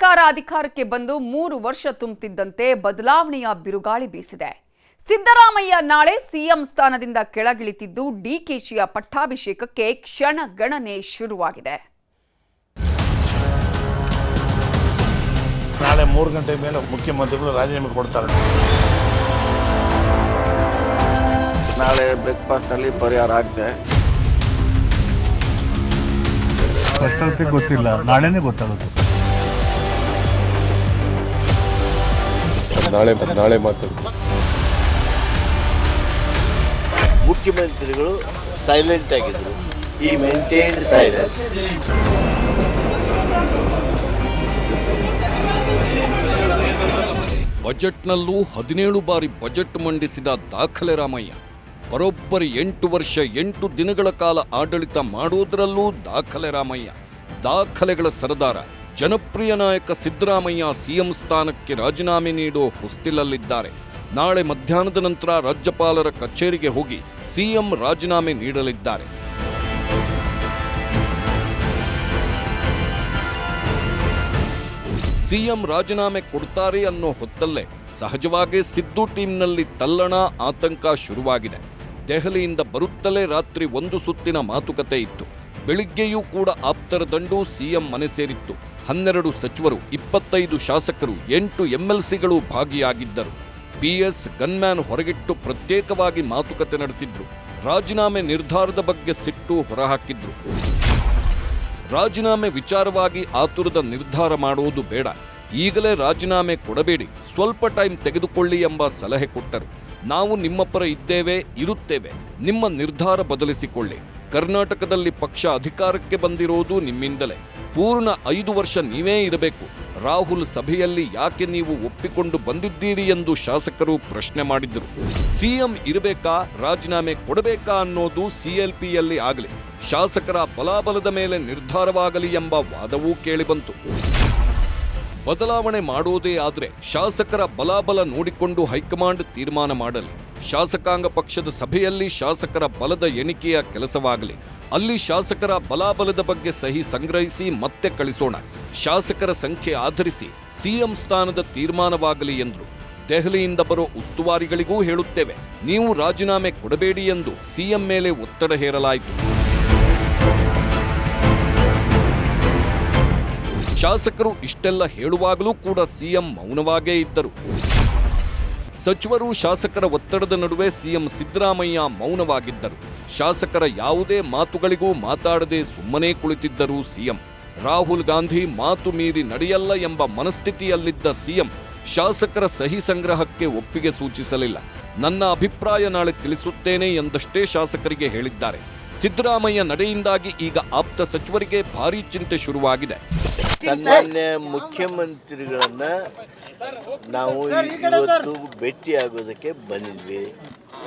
ಸರ್ಕಾರ ಅಧಿಕಾರಕ್ಕೆ ಬಂದು 3 ವರ್ಷ ತುಂಬುತ್ತಿದ್ದಂತೆ ಬದಲಾವಣೆಯ ಬಿರುಗಾಳಿ ಬೀಸಿದೆ. ಸಿದ್ದರಾಮಯ್ಯ ನಾಳೆ ಸಿಎಂ ಸ್ಥಾನದಿಂದ ಕೆಳಗಿಳಿತಿದ್ದು ಡಿಕೆಶಿಯ ಪಟ್ಟಾಭಿಷೇಕಕ್ಕೆ ಕ್ಷಣಗಣನೆ ಶುರುವಾಗಿದೆ. ನಾಳೆ 3 ಗಂಟೆ ಮೇಲೆ ಮುಖ್ಯಮಂತ್ರಿಗಳು ರಾಜೀನಾಮೆ ಕೊಡ್ತಾರೆ. ನಾಳೆ ಬ್ರೇಕ್ಫಾಸ್ಟ್ ನಲ್ಲಿ ಪರಿಹಾರ ಆಗಿದೆ. ಗೊತ್ತಿಲ್ಲ, ನಾಳೆನೇ ಗೊತ್ತಾಗುತ್ತೆ. ನಾಳೆ ಮಾತಾಡ್ತಾರೆ. ಮುಖ್ಯಮಂತ್ರಿಗಳು ಸೈಲೆಂಟ್ ಆಗಿದ್ರು. ಈ ಮೇಂಟೈನ್ಡ್ ಸೈಲೆನ್ಸ್. ಬಜೆಟ್ನಲ್ಲೂ 17 ಬಾರಿ ಬಜೆಟ್ ಮಂಡಿಸಿದ ದಾಖಲೆ ರಾಮಯ್ಯ. ಬರೋಬ್ಬರಿ 8 ವರ್ಷ 8 ದಿನಗಳ ಕಾಲ ಆಡಳಿತ ಮಾಡೋದ್ರಲ್ಲೂ ದಾಖಲೆ ರಾಮಯ್ಯ. ದಾಖಲೆಗಳ ಸರದಾರ ಜನಪ್ರಿಯ ನಾಯಕ ಸಿದ್ದರಾಮಯ್ಯ ಸಿಎಂ ಸ್ಥಾನಕ್ಕೆ ರಾಜೀನಾಮೆ ನೀಡೋ ಹೊಸ್ತಿಲಲ್ಲಿದ್ದಾರೆ. ನಾಳೆ ಮಧ್ಯಾಹ್ನದ ನಂತರ ರಾಜ್ಯಪಾಲರ ಕಚೇರಿಗೆ ಹೋಗಿ ಸಿಎಂ ರಾಜೀನಾಮೆ ನೀಡಲಿದ್ದಾರೆ. ಸಿಎಂ ರಾಜೀನಾಮೆ ಕೊಡ್ತಾರೆ ಅನ್ನೋ ಹೊತ್ತಲ್ಲೇ ಸಹಜವಾಗಿ ಸಿದ್ದು ಟೀಮ್ನಲ್ಲಿ ತಲ್ಲಣ, ಆತಂಕ ಶುರುವಾಗಿದೆ. ದೆಹಲಿಯಿಂದ ಬರುತ್ತಲೇ ರಾತ್ರಿ 1 ಸುತ್ತಿನ ಮಾತುಕತೆ ಇತ್ತು. ಬೆಳಿಗ್ಗೆಯೂ ಕೂಡ ಆಪ್ತರ ದಂಡು ಸಿಎಂ ಮನೆ ಸೇರಿತ್ತು. 12 ಸಚಿವರು, 25 ಶಾಸಕರು, 8 ಎಂಎಲ್ಸಿಗಳು ಭಾಗಿಯಾಗಿದ್ದರು. ಬಿಎಸ್ ಗನ್ಮ್ಯಾನ್ ಹೊರಗಿಟ್ಟು ಪ್ರತ್ಯೇಕವಾಗಿ ಮಾತುಕತೆ ನಡೆಸಿದ್ರು. ರಾಜೀನಾಮೆ ನಿರ್ಧಾರದ ಬಗ್ಗೆ ಸಿಟ್ಟು ಹೊರಹಾಕಿದ್ರು. ರಾಜೀನಾಮೆ ವಿಚಾರವಾಗಿ ಆತುರದ ನಿರ್ಧಾರ ಮಾಡುವುದು ಬೇಡ, ಈಗಲೇ ರಾಜೀನಾಮೆ ಕೊಡಬೇಡಿ, ಸ್ವಲ್ಪ ಟೈಮ್ ತೆಗೆದುಕೊಳ್ಳಿ ಎಂಬ ಸಲಹೆ ಕೊಟ್ಟರು. ನಾವು ನಿಮ್ಮ ಪರ ಇದ್ದೇವೆ, ಇರುತ್ತೇವೆ, ನಿಮ್ಮ ನಿರ್ಧಾರ ಬದಲಿಸಿಕೊಳ್ಳಿ. ಕರ್ನಾಟಕದಲ್ಲಿ ಪಕ್ಷ ಅಧಿಕಾರಕ್ಕೆ ಬಂದಿರೋದು ನಿಮ್ಮಿಂದಲೇ. ಪೂರ್ಣ 5 ವರ್ಷ ನೀವೇ ಇರಬೇಕು. ರಾಹುಲ್ ಸಭೆಯಲ್ಲಿ ಯಾಕೆ ನೀವು ಒಪ್ಪಿಕೊಂಡು ಬಂದಿದ್ದೀರಿ ಎಂದು ಶಾಸಕರು ಪ್ರಶ್ನೆ ಮಾಡಿದ್ರು. ಸಿಎಂ ಇರಬೇಕಾ, ರಾಜೀನಾಮೆ ಕೊಡಬೇಕಾ ಅನ್ನೋದು ಸಿಎಲ್ಪಿಯಲ್ಲಿ ಆಗಲಿ, ಶಾಸಕರ ಬಲಾಬಲದ ಮೇಲೆ ನಿರ್ಧಾರವಾಗಲಿ ಎಂಬ ವಾದವೂ ಕೇಳಿಬಂತು. ಬದಲಾವಣೆ ಮಾಡೋದೇ ಆದ್ರೆ ಶಾಸಕರ ಬಲಾಬಲ ನೋಡಿಕೊಂಡು ಹೈಕಮಾಂಡ್ ತೀರ್ಮಾನ ಮಾಡಲಿ. ಶಾಸಕಾಂಗ ಪಕ್ಷದ ಸಭೆಯಲ್ಲಿ ಶಾಸಕರ ಬಲದ ಎಣಿಕೆಯ ಕೆಲಸವಾಗಲಿ. ಅಲ್ಲಿ ಶಾಸಕರ ಬಲಾಬಲದ ಬಗ್ಗೆ ಸಹಿ ಸಂಗ್ರಹಿಸಿ ಮತ್ತೆ ಕಳಿಸೋಣ. ಶಾಸಕರ ಸಂಖ್ಯೆ ಆಧರಿಸಿ ಸಿಎಂ ಸ್ಥಾನದ ತೀರ್ಮಾನವಾಗಲಿ ಎಂದರು. ದೆಹಲಿಯಿಂದ ಬರೋ ಉಸ್ತುವಾರಿಗಳಿಗೂ ಹೇಳುತ್ತೇವೆ, ನೀವು ರಾಜೀನಾಮೆ ಕೊಡಬೇಡಿ ಎಂದು ಸಿಎಂ ಮೇಲೆ ಒತ್ತಡ ಹೇರಲಾಯಿತು. ಶಾಸಕರು ಇಷ್ಟೆಲ್ಲ ಹೇಳುವಾಗಲೂ ಕೂಡ ಸಿಎಂ ಮೌನವಾಗೇ ಇದ್ದರು. ಸಚಿವರು, ಶಾಸಕರ ಒತ್ತಡದ ನಡುವೆ ಸಿಎಂ ಸಿದ್ದರಾಮಯ್ಯ ಮೌನವಾಗಿದ್ದರು. ಶಾಸಕರ ಯಾವುದೇ ಮಾತುಗಳಿಗೂ ಮಾತಾಡದೆ ಸುಮ್ಮನೆ ಕುಳಿತಿದ್ದರು ಸಿಎಂ. ರಾಹುಲ್ ಗಾಂಧಿ ಮಾತು ಮೀರಿ ನಡೆಯಲ್ಲ ಎಂಬ ಮನಸ್ಥಿತಿಯಲ್ಲಿದ್ದ ಸಿಎಂ ಶಾಸಕರ ಸಹಿ ಸಂಗ್ರಹಕ್ಕೆ ಒಪ್ಪಿಗೆ ಸೂಚಿಸಲಿಲ್ಲ. ನನ್ನ ಅಭಿಪ್ರಾಯ ನಾಳೆ ತಿಳಿಸುತ್ತೇನೆ ಎಂದಷ್ಟೇ ಶಾಸಕರಿಗೆ ಹೇಳಿದ್ದಾರೆ. ಸಿದ್ದರಾಮಯ್ಯ ನಡೆಯಿಂದಾಗಿ ಈಗ ಆಪ್ತ ಸಚಿವರಿಗೆ ಭಾರೀ ಚಿಂತೆ ಶುರುವಾಗಿದೆ. ಸನ್ಮಾನ್ಯ ಮುಖ್ಯಮಂತ್ರಿಗಳನ್ನ ನಾವು ಇವತ್ತು ಭೇಟಿಯಾಗೋದಕ್ಕೆ ಬಂದಿದ್ವಿ.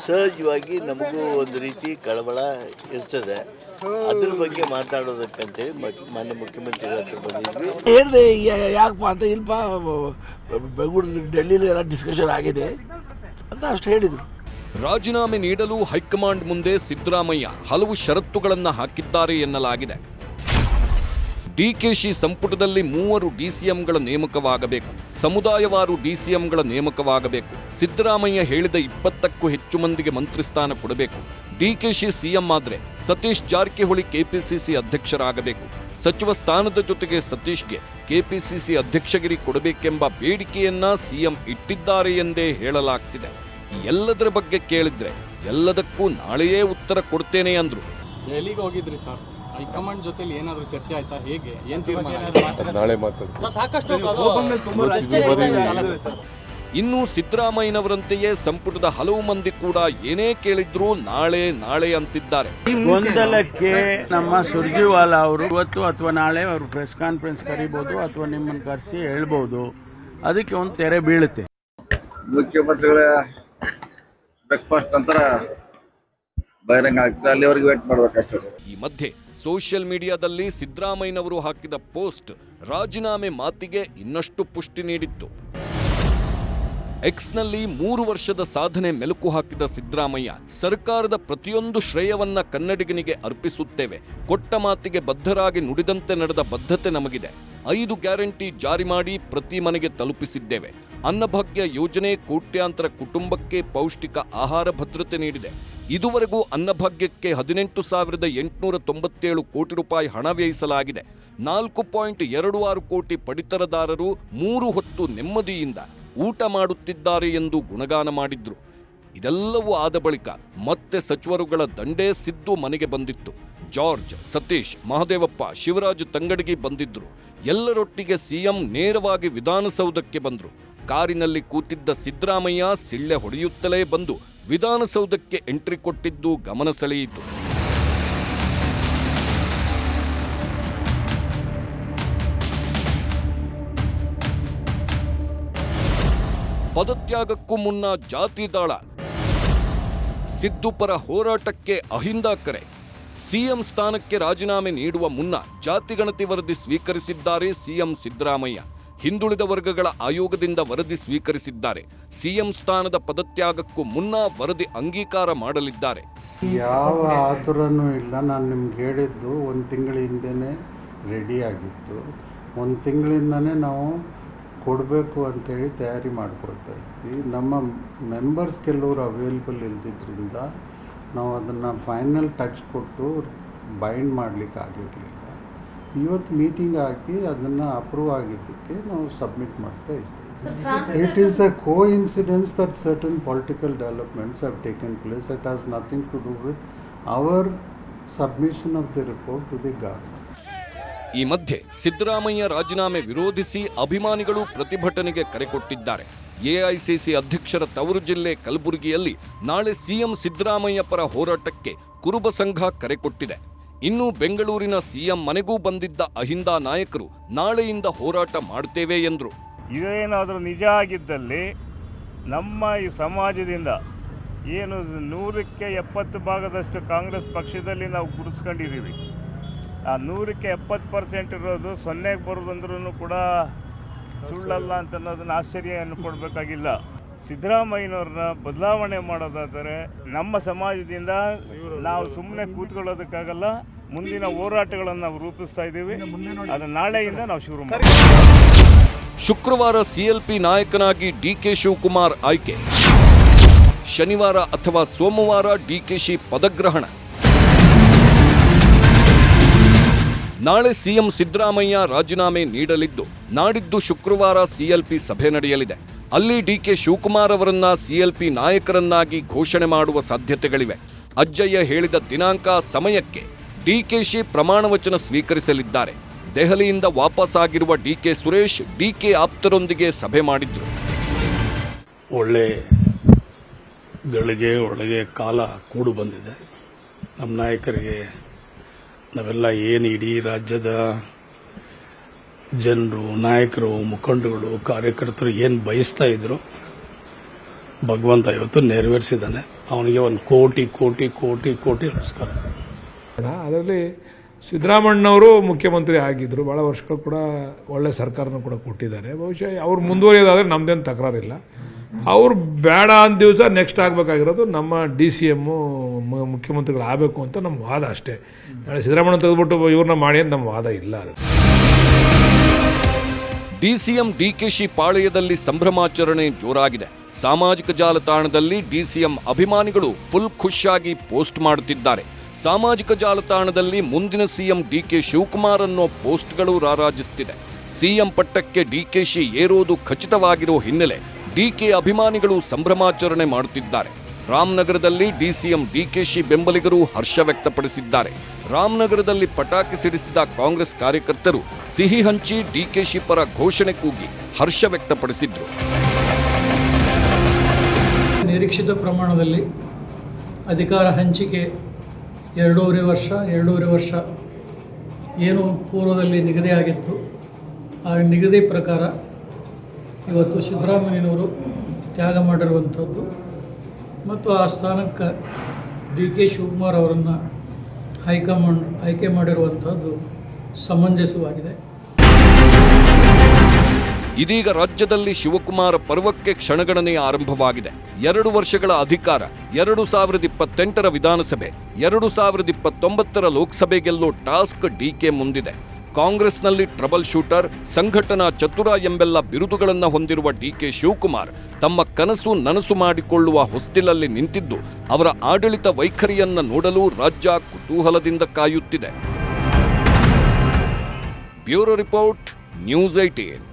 ಸಹಜವಾಗಿ ನಮಗೂ ಒಂದು ರೀತಿ ಕಳವಳ ಇರ್ತದೆ. ಅದ್ರ ಬಗ್ಗೆ ಮಾತಾಡೋದಕ್ಕಂತೇಳಿ ಮಾನ್ಯ ಮುಖ್ಯಮಂತ್ರಿಗಳ ಹತ್ರ ಬಂದಿದ್ವಿ. ಹೇಳಿದೆ ಯಾಕಪ್ಪ ಅಂತ, ಇಲ್ಪ ಬೆಂಗಳೂರು ಡೆಲ್ಲಿಲಿ ಎಲ್ಲ ಡಿಸ್ಕಷನ್ ಆಗಿದೆ ಅಂತ ಅಷ್ಟು ಹೇಳಿದರು. ರಾಜೀನಾಮೆ ನೀಡಲು ಹೈಕಮಾಂಡ್ ಮುಂದೆ ಸಿದ್ದರಾಮಯ್ಯ ಹಲವು ಷರತ್ತುಗಳನ್ನು ಹಾಕಿದ್ದಾರೆ ಎನ್ನಲಾಗಿದೆ. ಡಿಕೆಶಿ ಸಂಪುಟದಲ್ಲಿ 3 ಡಿಸಿಎಂಗಳ ನೇಮಕವಾಗಬೇಕು, ಸಮುದಾಯವಾರು ಡಿಸಿಎಂಗಳ ನೇಮಕವಾಗಬೇಕು. ಸಿದ್ದರಾಮಯ್ಯ ಹೇಳಿದ 20ಕ್ಕೂ ಹೆಚ್ಚು ಮಂದಿಗೆ ಮಂತ್ರಿ ಸ್ಥಾನ ಕೊಡಬೇಕು. ಡಿಕೆಶಿ ಸಿಎಂ ಆದ್ರೆ ಸತೀಶ್ ಜಾರಕಿಹೊಳಿ ಕೆಪಿಸಿಸಿ ಅಧ್ಯಕ್ಷರಾಗಬೇಕು. ಸಚಿವ ಸ್ಥಾನದ ಜೊತೆಗೆ ಸತೀಶ್ಗೆ ಕೆಪಿಸಿಸಿ ಅಧ್ಯಕ್ಷಗಿರಿ ಕೊಡಬೇಕೆಂಬ ಬೇಡಿಕೆಯನ್ನ ಸಿಎಂ ಇಟ್ಟಿದ್ದಾರೆ ಎಂದೇ ಹೇಳಲಾಗ್ತಿದೆ. ಎಲ್ಲದರ ಬಗ್ಗೆ ಕೇಳಿದ್ರೆ ಎಲ್ಲದಕ್ಕೂ ನಾಳೆಯೇ ಉತ್ತರ ಕೊಡ್ತೇನೆ ಅಂದ್ರು. ದೆಹಲಿಗೆ ಹೋಗಿದ್ರಿ ಸರ್, ಹೈಕಮಾಂಡ್ ಜೊತೆಲಿ ಏನಾದರೂ ಚರ್ಚೆ ಆಯ್ತಾ? ಹೇಗೆ, ಏನ್ ತೀರ್ಮಾನ? ನಾಳೆ ಮಾತಾಡ್ತಾರೆ. ಇನ್ನು ಸಿದ್ದರಾಮಯ್ಯನವರಂತೆಯೇ ಸಂಪುಟದ ಹಲವು ಮಂದಿ ಕೂಡ ಏನೇ ಕೇಳಿದ್ರು ನಾಳೆ ನಾಳೆ ಅಂತಿದ್ದಾರೆ. ಗೊಂದಲಕ್ಕೆ ನಮ್ಮ ಸುರ್ಜಿವಾಲಾ ಅವರು ಇವತ್ತು ಅಥವಾ ನಾಳೆ ಅವರು ಪ್ರೆಸ್ ಕಾನ್ಫರೆನ್ಸ್ ಕರೀಬಹುದು ಅಥವಾ ನಿಮ್ಮನ್ನು ಕರೆಸಿ ಹೇಳ್ಬಹುದು. ಅದಕ್ಕೆ ಒಂದು ತೆರೆ ಬೀಳುತ್ತೆ. ಮುಖ್ಯಮಂತ್ರಿಗಳ ಬ್ರೇಕ್ಫಾಸ್ಟ್ ನಂತರ ಬಹಿರಂಗ ಆಗ್ತದೆ, ಅಲ್ಲಿವರೆಗೆ ವೇಟ್ ಮಾಡಬೇಕಷ್ಟೇ. ಈ ಮಧ್ಯೆ ಸೋಷಿಯಲ್ ಮೀಡಿಯಾದಲ್ಲಿ ಸಿದ್ದರಾಮಯ್ಯನವರು ಹಾಕಿದ ಪೋಸ್ಟ್ ರಾಜೀನಾಮೆ ಮಾತಿಗೆ ಇನ್ನಷ್ಟು ಪುಷ್ಟಿ ನೀಡಿತ್ತು. ಎಕ್ಸ್ನಲ್ಲಿ 3 ವರ್ಷದ ಸಾಧನೆ ಮೆಲುಕು ಹಾಕಿದ ಸಿದ್ದರಾಮಯ್ಯ, ಸರ್ಕಾರದ ಪ್ರತಿಯೊಂದು ಶ್ರೇಯವನ್ನ ಕನ್ನಡಿಗನಿಗೆ ಅರ್ಪಿಸುತ್ತೇವೆ. ಕೊಟ್ಟ ಮಾತಿಗೆ ಬದ್ಧರಾಗಿ ನುಡಿದಂತೆ ನಡೆದ ಬದ್ಧತೆ ನಮಗಿದೆ. 5 ಗ್ಯಾರಂಟಿ ಜಾರಿ ಮಾಡಿ ಪ್ರತಿ ಮನೆಗೆ ತಲುಪಿಸಿದ್ದೇವೆ. ಅನ್ನಭಾಗ್ಯ ಯೋಜನೆ ಕೋಟ್ಯಾಂತರ ಕುಟುಂಬಕ್ಕೆ ಪೌಷ್ಟಿಕ ಆಹಾರ ಭದ್ರತೆ ನೀಡಿದೆ. ಇದುವರೆಗೂ ಅನ್ನಭಾಗ್ಯಕ್ಕೆ 18,897 ಕೋಟಿ ರೂಪಾಯಿ ಹಣ ವ್ಯಯಿಸಲಾಗಿದೆ. 4.26 ಕೋಟಿ ಪಡಿತರದಾರರು 3 ಹೊತ್ತು ನೆಮ್ಮದಿಯಿಂದ ಊಟ ಮಾಡುತ್ತಿದ್ದಾರೆ ಎಂದು ಗುಣಗಾನ ಮಾಡಿದ್ರು. ಇದೆಲ್ಲವೂ ಆದ ಬಳಿಕ ಮತ್ತೆ ಸಚಿವರುಗಳ ದಂಡೇ ಸಿದ್ದು ಮನೆಗೆ ಬಂದಿತ್ತು. ಜಾರ್ಜ್, ಸತೀಶ್, ಮಹದೇವಪ್ಪ, ಶಿವರಾಜ್ ತಂಗಡಗಿ ಬಂದಿದ್ರು. ಎಲ್ಲರೊಟ್ಟಿಗೆ ಸಿಎಂ ನೇರವಾಗಿ ವಿಧಾನಸೌಧಕ್ಕೆ ಬಂದ್ರು. ಕಾರಿನಲ್ಲಿ ಕೂತಿದ್ದ ಸಿದ್ದರಾಮಯ್ಯ ಸಿಳ್ಳೆ ಹೊಡೆಯುತ್ತಲೇ ಬಂದು ವಿಧಾನಸೌಧಕ್ಕೆ ಎಂಟ್ರಿ ಕೊಟ್ಟಿದ್ದು ಗಮನ ಸೆಳೆಯಿತು. ಪದತ್ಯಾಗಕ್ಕೂ ಮುನ್ನ ಜಾತಿ ದಾಳ, ಸಿದ್ದು ಪರ ಹೋರಾಟಕ್ಕೆ ಅಹಿಂದ ಕರೆ. ಸಿಎಂ ಸ್ಥಾನಕ್ಕೆ ರಾಜೀನಾಮೆ ನೀಡುವ ಮುನ್ನ ಜಾತಿಗಣತಿ ವರದಿ ಸ್ವೀಕರಿಸಿದ್ದಾರೆ ಸಿಎಂ ಸಿದ್ದರಾಮಯ್ಯ. ಹಿಂದುಳಿದ ವರ್ಗಗಳ ಆಯೋಗದಿಂದ ವರದಿ ಸ್ವೀಕರಿಸಿದ್ದಾರೆ. ಸಿಎಂ ಸ್ಥಾನದ ಪದತ್ಯಾಗಕ್ಕೂ ಮುನ್ನ ವರದಿ ಅಂಗೀಕಾರ ಮಾಡಲಿದ್ದಾರೆ. ಯಾವ ಆತುರನೂ ಇಲ್ಲ. ನಾನು ನಿಮ್ಗೆ ಹೇಳಿದ್ದು 1 ತಿಂಗಳ ಹಿಂದೆನೇ ರೆಡಿಯಾಗಿತ್ತು. 1 ತಿಂಗಳಿಂದನೇ ನಾವು ಕೊಡಬೇಕು ಅಂತೇಳಿ ತಯಾರಿ ಮಾಡ್ಕೊಳ್ತಾ ಇದ್ವಿ. ನಮ್ಮ ಮೆಂಬರ್ಸ್ ಕೆಲವರು ಅವೈಲೇಬಲ್ ಇಲ್ದಿದ್ದರಿಂದ ನಾವು ಅದನ್ನು ಫೈನಲ್ ಟಚ್ ಕೊಟ್ಟು ಬೈಂಡ್ ಮಾಡಲಿಕ್ಕೆ ಆಗಿರಲಿಲ್ಲ. ಇವತ್ತು ಮೀಟಿಂಗ್ ಆಗಿ ಅದನ್ನು ಅಪ್ರೂವ್ ಆಗಿದ್ದಕ್ಕೆ ನಾವು ಸಬ್ಮಿಟ್ ಮಾಡ್ತಾ ಇದ್ದೀವಿ. It is a coincidence that certain political developments have taken place. It has nothing to do with our submission of the report to the government. ಈ ಮಧ್ಯೆ ಸಿದ್ದರಾಮಯ್ಯ ರಾಜೀನಾಮೆ ವಿರೋಧಿಸಿ ಅಭಿಮಾನಿಗಳು ಪ್ರತಿಭಟನೆಗೆ ಕರೆ ಕೊಟ್ಟಿದ್ದಾರೆ. ಎಐಸಿಸಿ ಅಧ್ಯಕ್ಷರ ತವರು ಜಿಲ್ಲೆ ಕಲಬುರಗಿಯಲ್ಲಿ ನಾಳೆ ಸಿಎಂ ಸಿದ್ದರಾಮಯ್ಯ ಪರ ಹೋರಾಟಕ್ಕೆ ಕುರುಬ ಸಂಘ ಕರೆ ಕೊಟ್ಟಿದೆ. ಇನ್ನು ಬೆಂಗಳೂರಿನ ಸಿಎಂ ಮನೆಗೂ ಬಂದಿದ್ದ ಅಹಿಂದ ನಾಯಕರು ನಾಳೆಯಿಂದ ಹೋರಾಟ ಮಾಡುತ್ತೇವೆ ಎಂದರು. ಇದೇನಾದರೂ ನಿಜ ಆಗಿದ್ದಲ್ಲಿ ನಮ್ಮ ಈ ಸಮಾಜದಿಂದ ಏನು 100ಕ್ಕೆ 70 ಭಾಗದಷ್ಟು ಕಾಂಗ್ರೆಸ್ ಪಕ್ಷದಲ್ಲಿ ನಾವು ಗುಡಿಸ್ಕೊಂಡಿದ್ದೀವಿ. ಆ 100ಕ್ಕೆ 70% ಇರೋದು 0ಗೆ ಬರೋದಂದ್ರೂ ಕೂಡ ಸುಳ್ಳಲ್ಲ ಅಂತ ಅನ್ನೋದನ್ನ ಆಶ್ಚರ್ಯ ಅನ್ಕೊಡ್ಬೇಕಾಗಿಲ್ಲ. ಸಿದ್ದರಾಮಯ್ಯನವ್ರನ್ನ ಬದಲಾವಣೆ ಮಾಡೋದಾದರೆ ನಮ್ಮ ಸಮಾಜದಿಂದ ನಾವು ಸುಮ್ಮನೆ ಕೂತ್ಕೊಳ್ಳೋದಕ್ಕಾಗಲ್ಲ. ಮುಂದಿನ ಹೋರಾಟಗಳನ್ನು ನಾವು ರೂಪಿಸ್ತಾ ಇದ್ದೀವಿ. ಅದನ್ನು ನಾಳೆಯಿಂದ ನಾವು ಶುರು ಮಾಡ್ತೀವಿ. ಶುಕ್ರವಾರ ಸಿಎಲ್ಪಿ ನಾಯಕನಾಗಿ ಡಿಕೆ ಶಿವಕುಮಾರ್ ಆಯ್ಕೆ. ಶನಿವಾರ ಅಥವಾ ಸೋಮವಾರ ಡಿಕೆಶಿ ಪದಗ್ರಹಣ. ನಾಳೆ ಸಿಎಂ ಸಿದ್ದರಾಮಯ್ಯ ರಾಜೀನಾಮೆ ನೀಡಲಿದ್ದು ನಾಡಿದ್ದು ಶುಕ್ರವಾರ ಸಿಎಲ್ಪಿ ಸಭೆ ನಡೆಯಲಿದೆ. ಅಲ್ಲಿ ಡಿಕೆ ಶಿವಕುಮಾರ್ ಅವರನ್ನ ಸಿಎಲ್ಪಿ ನಾಯಕರನ್ನಾಗಿ ಘೋಷಣೆ ಮಾಡುವ ಸಾಧ್ಯತೆಗಳಿವೆ. ಅಜ್ಜಯ್ಯ ಹೇಳಿದ ದಿನಾಂಕ ಸಮಯಕ್ಕೆ ಡಿಕೆಶಿ ಪ್ರಮಾಣ ವಚನ ಸ್ವೀಕರಿಸಲಿದ್ದಾರೆ. ದೆಹಲಿಯಿಂದ ವಾಪಸ್ಸಾಗಿರುವ ಡಿಕೆ ಸುರೇಶ್ ಡಿಕೆ ಆಪ್ತರೊಂದಿಗೆ ಸಭೆ ಮಾಡಿದ್ರು. ಒಳ್ಳೆ ಗಳಿಗೆ ಒಳಗೆ ಕಾಲ ಕೂಡು ಬಂದಿದೆ. ನಮ್ಮ ನಾಯಕರಿಗೆ ನಾವೆಲ್ಲ ಏನು ಇಡೀ ರಾಜ್ಯದ ಜನರು, ನಾಯಕರು, ಮುಖಂಡಗಳು, ಕಾರ್ಯಕರ್ತರು ಏನು ಬಯಸ್ತಾ ಇದ್ರು ಭಗವಂತ ಇವತ್ತು ನೆರವೇರಿಸಿದ್ದಾನೆ. ಅವನಿಗೆ 1 ಕೋಟಿ ಕೋಟಿ ಕೋಟಿ ಕೋಟಿ ನಮಸ್ಕಾರ. ಅದರಲ್ಲಿ ಸಿದ್ದರಾಮಣ್ಣವರು ಮುಖ್ಯಮಂತ್ರಿ ಆಗಿದ್ರು, ಬಹಳ ವರ್ಷಗಳು ಕೂಡ ಒಳ್ಳೆ ಸರ್ಕಾರನೂ ಕೂಡ ಕೊಟ್ಟಿದ್ದಾರೆ. ಬಹುಶಃ ಅವ್ರು ಮುಂದುವರಿಯೋದಾದ್ರೆ ನಮ್ದೇನು ತಕರಾರಿಲ್ಲ. ಅವ್ರು ಬೇಡ ಅಂದ ದಿವಸ ನೆಕ್ಸ್ಟ್ ಆಗಬೇಕಾಗಿರೋದು ನಮ್ಮ DCM ಮುಖ್ಯಮಂತ್ರಿಗಳು ಆಗಬೇಕು ಅಂತ ನಮ್ಮ ವಾದ ಅಷ್ಟೇ. ನಾಳೆ ಸಿದ್ದರಾಮಣ್ಣ ತೆಗೆದುಬಿಟ್ಟು ಇವ್ರನ್ನ ಮಾಡಿ ಅಂತ ನಮ್ಮ ವಾದ ಇಲ್ಲ. ಡಿಸಿಎಂ ಡಿಕೆಶಿ ಪಾಳೆಯದಲ್ಲಿ ಸಂಭ್ರಮಾಚರಣೆ ಜೋರಾಗಿದೆ. ಸಾಮಾಜಿಕ ಜಾಲತಾಣದಲ್ಲಿ ಡಿಸಿಎಂ ಅಭಿಮಾನಿಗಳು ಫುಲ್ ಖುಷಿಯಾಗಿ ಪೋಸ್ಟ್ ಮಾಡುತ್ತಿದ್ದಾರೆ. ಸಾಮಾಜಿಕ ಜಾಲತಾಣದಲ್ಲಿ ಮುಂದಿನ ಸಿಎಂ ಡಿಕೆ ಶಿವಕುಮಾರ್ ಅನ್ನೋ ಪೋಸ್ಟ್ಗಳು ರಾರಾಜಿಸುತ್ತಿದೆ. ಸಿಎಂ ಪಟ್ಟಕ್ಕೆ ಡಿಕೆಶಿ ಏರೋದು ಖಚಿತವಾಗಿರೋ ಹಿನ್ನೆಲೆ ಡಿಕೆ ಅಭಿಮಾನಿಗಳು ಸಂಭ್ರಮಾಚರಣೆ ಮಾಡುತ್ತಿದ್ದಾರೆ. ರಾಮನಗರದಲ್ಲಿ ಡಿಸಿಎಂ ಡಿಕೆಶಿ ಬೆಂಬಲಿಗರು ಹರ್ಷ ವ್ಯಕ್ತಪಡಿಸಿದ್ದಾರೆ. ರಾಮನಗರದಲ್ಲಿ ಪಟಾಕಿ ಸಿಡಿಸಿದ ಕಾಂಗ್ರೆಸ್ ಕಾರ್ಯಕರ್ತರು ಸಿಹಿ ಹಂಚಿ ಡಿಕೆಶಿ ಪರ ಘೋಷಣೆ ಕೂಗಿ ಹರ್ಷ ವ್ಯಕ್ತಪಡಿಸಿದ್ರು. ನಿರೀಕ್ಷಿತ ಪ್ರಮಾಣದಲ್ಲಿ ಅಧಿಕಾರ ಹಂಚಿಕೆ 2.5 ವರ್ಷ ಏನು ಪೂರ್ವದಲ್ಲಿ ನಿಗದಿಯಾಗಿತ್ತು, ಆ ನಿಗದಿ ಪ್ರಕಾರ ಇವತ್ತು ಸಿದ್ದರಾಮಯ್ಯನವರು ತ್ಯಾಗ ಮಾಡಿರುವಂಥದ್ದು ಮತ್ತು ಆ ಸ್ಥಾನಕ್ಕೆ ಡಿಕೆ ಶಿವಕುಮಾರ್ ಅವರನ್ನು ಹೈಕಮಾಂಡ್ ಆಯ್ಕೆ ಮಾಡಿರುವಂಥದ್ದು ಸಮಂಜಸವಾಗಿದೆ. ಇದೀಗ ರಾಜ್ಯದಲ್ಲಿ ಶಿವಕುಮಾರ ಪರ್ವಕ್ಕೆ ಕ್ಷಣಗಣನೆ ಆರಂಭವಾಗಿದೆ. 2 ವರ್ಷಗಳ ಅಧಿಕಾರ, 2028ರ ವಿಧಾನಸಭೆ, 2029ರ ಲೋಕಸಭೆ ಗೆಲ್ಲೋ ಟಾಸ್ಕ್ ಡಿಕೆ ಮುಂದಿದೆ. ಕಾಂಗ್ರೆಸ್ನಲ್ಲಿ ಟ್ರಬಲ್ ಶೂಟರ್, ಸಂಘಟನಾ ಚತುರ ಎಂಬೆಲ್ಲ ಬಿರುದುಗಳನ್ನು ಹೊಂದಿರುವ ಡಿಕೆ ಶಿವಕುಮಾರ್ ತಮ್ಮ ಕನಸು ನನಸು ಮಾಡಿಕೊಳ್ಳುವ ಹೊಸ್ತಿಲಲ್ಲಿ ನಿಂತಿದ್ದು ಅವರ ಆಡಳಿತ ವೈಖರಿಯನ್ನ ನೋಡಲು ರಾಜ್ಯ ಕುತೂಹಲದಿಂದ ಕಾಯುತ್ತಿದೆ. Bureau report, news 18.